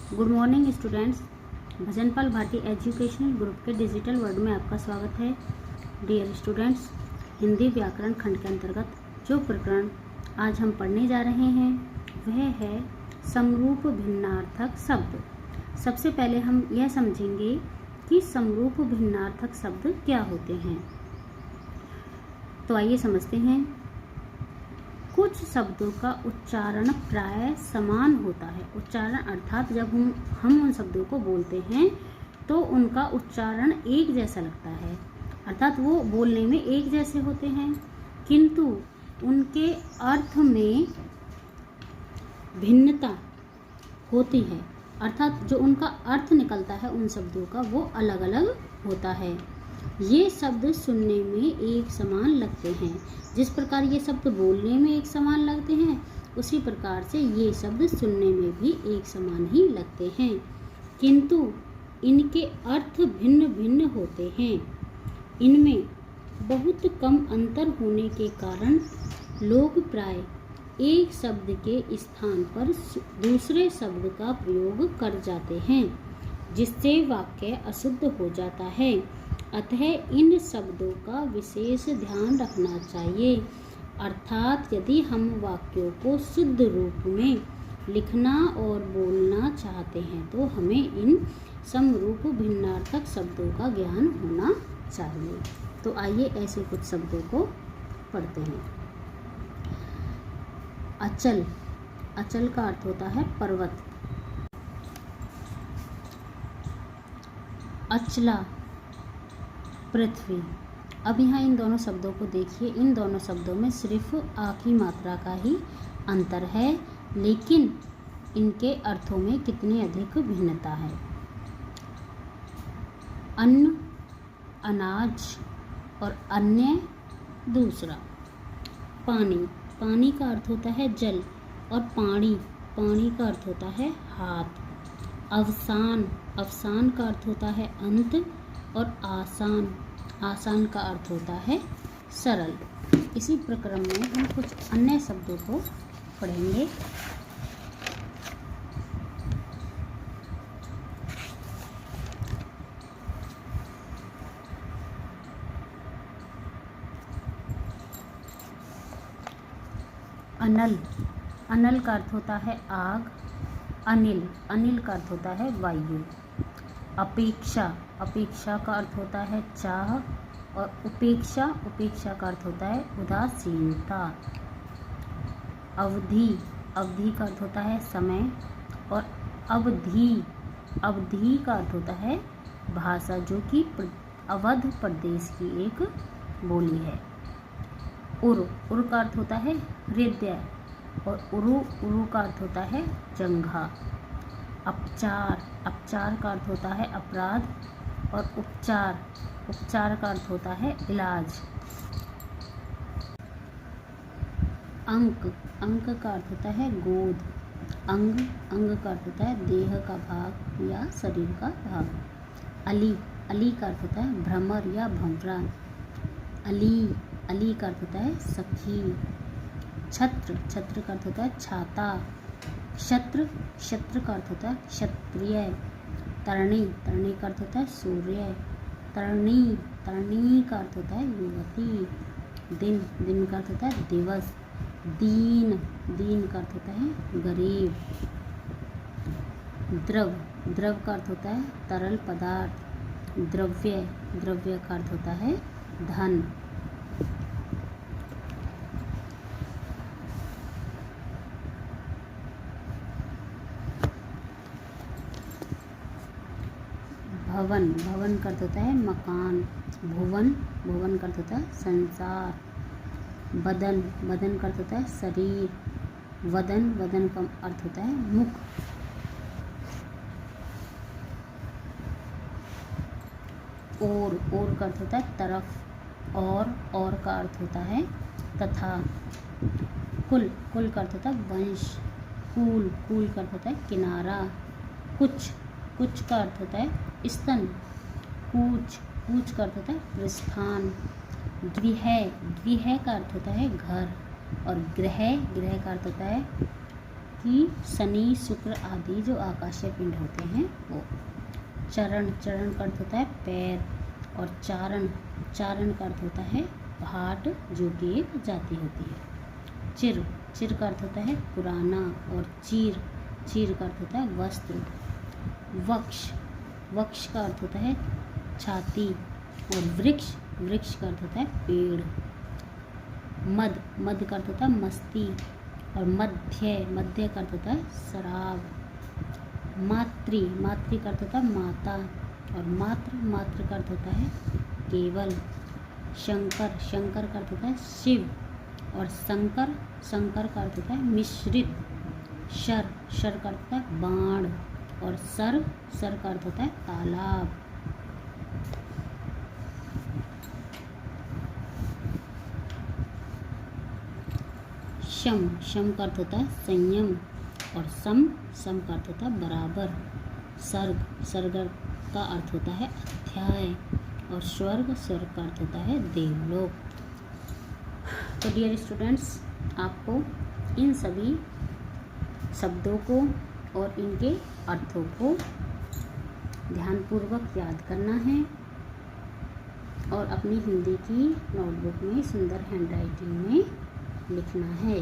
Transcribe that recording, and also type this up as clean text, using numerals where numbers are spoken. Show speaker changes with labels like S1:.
S1: Good morning students. Bhajanpal Bharti educational group के digital world में आपका स्वागत है। डियर स्टूडेंट्स, हिंदी व्याकरण खंड के अंतर्गत जो प्रकरण आज हम पढ़ने जा रहे हैं वह है समरूप भिन्नार्थक शब्द। सबसे पहले हम यह समझेंगे कि समरूप भिन्नार्थक शब्द क्या होते हैं। तो आइए समझते हैं। कुछ शब्दों का उच्चारण प्राय समान होता है। उच्चारण अर्थात जब हम उन शब्दों को बोलते हैं तो उनका उच्चारण एक जैसा लगता है, अर्थात वो बोलने में एक जैसे होते हैं, किंतु उनके अर्थ में भिन्नता होती है। अर्थात जो उनका अर्थ निकलता है उन शब्दों का वो अलग अलग होता है। ये शब्द सुनने में एक समान लगते हैं। जिस प्रकार ये शब्द बोलने में एक समान लगते हैं उसी प्रकार से ये शब्द सुनने में भी एक समान ही लगते हैं, किंतु इनके अर्थ भिन्न भिन्न होते हैं। इनमें बहुत कम अंतर होने के कारण लोग प्राय एक शब्द के स्थान पर दूसरे शब्द का प्रयोग कर जाते हैं, जिससे वाक्य अशुद्ध हो जाता है। अतः इन शब्दों का विशेष ध्यान रखना चाहिए। अर्थात यदि हम वाक्यों को शुद्ध रूप में लिखना और बोलना चाहते हैं तो हमें इन समरूप भिन्नार्थक शब्दों का ज्ञान होना चाहिए। तो आइए ऐसे कुछ शब्दों को पढ़ते हैं। अचल, अचल का अर्थ होता है पर्वत। अचला, पृथ्वी। अब यहाँ इन दोनों शब्दों को देखिए। इन दोनों शब्दों में सिर्फ आ की मात्रा का ही अंतर है, लेकिन इनके अर्थों में कितनी अधिक भिन्नता है। अन्न, अनाज और अन्य दूसरा। पानी, पानी का अर्थ होता है जल, और पानी, पानी का अर्थ होता है हाथ। अवसान, अवसान का अर्थ होता है अंत, और आसान, आसान का अर्थ होता है सरल। इसी प्रक्रम में हम कुछ अन्य शब्दों को पढ़ेंगे। अनल, अनल का अर्थ होता है आग। अनिल, अनिल का अर्थ होता है वायु। अपेक्षा, अपेक्षा का अर्थ होता है चाह, और उपेक्षा, उपेक्षा का अर्थ होता है उदासीनता। अवधि, अवधि का अर्थ होता है समय, और अवधि, अवधि का अर्थ होता है भाषा, जो कि अवध प्रदेश की एक बोली है। उर, उर का अर्थ होता है हृदय, और उरु, उरु का अर्थ होता है जंघा। अपचार, अपचार का अर्थ होता है अपराध, और उपचार, उपचार का अर्थ होता है इलाज। अंक, अंक का अर्थ होता है गोद। अंग, अंग का अर्थ होता है देह का भाग या शरीर का भाग। अली, अली का अर्थ होता है भ्रमर या भंवरा। अली, अली का अर्थ होता है सखी। छत्र, छत्र का अर्थ होता है छाता। क्षत्र, क्षत्र का अर्थ होता है क्षत्रिय। तरणी, तरणी का अर्थ होता है सूर्य। तरणी, तरणी का अर्थ होता है युवती। दिन, दिन का अर्थ होता है दिवस। दीन, दीन का अर्थ होता है गरीब। द्रव, द्रव का अर्थ होता है तरल पदार्थ। द्रव्य, द्रव्य का अर्थ होता है धन। भवन, भवन का अर्थ होता है मकान। भुवन, भुवन का अर्थ होता है संसार। बदन, बदन का अर्थ होता है शरीर। वदन, वदन का अर्थ होता है मुख। और का अर्थ होता है तरफ। और का अर्थ होता है तथा। कुल, कुल का अर्थ होता है वंश। कूल, कूल का अर्थ होता है किनारा। कुछ, कुछ का अर्थ होता है स्तन। कूच, कूच का अर्थ होता है प्रस्थान। द्विह, द्विह का अर्थ होता है घर, और ग्रह, ग्रह का अर्थ होता है कि शनि शुक्र आदि जो आकाशीय पिंड होते हैं वो। चरण, चरण का अर्थ होता है पैर, और चारण, चारण का अर्थ होता है घाट, जो कि एक जाति होती है। चिर, चिर का अर्थ होता है पुराना, और चीर, चीर का अर्थ होता है वस्त्र। वक्ष, वक्ष का अर्थ होता है छाती, और वृक्ष, वृक्ष का अर्थ होता है पेड़। मद, मद का अर्थ होता है मस्ती, और मध्य, मध्य का अर्थ होता है शराब। मातृ, मातृ का अर्थ होता है माता, और मात्र, मात्र का अर्थ होता है केवल। शंकर, शंकर का अर्थ होता है शिव, और शंकर, शंकर का अर्थ होता है मिश्रित। शर, शर का अर्थ होता है बाण, और सर, सर का अर्थ होता है तालाब। शम, शम का अर्थ होता है संयम, और सम, सम का अर्थ होता है बराबर। सर्ग, सर्ग का अर्थ होता है अध्याय, और स्वर्ग, स्वर्ग का अर्थ होता है देवलोक। तो डियर स्टूडेंट्स, आपको इन सभी शब्दों को और इनके अर्थों को ध्यानपूर्वक याद करना है, और अपनी हिंदी की नोटबुक में सुंदर हैंडराइटिंग में लिखना है।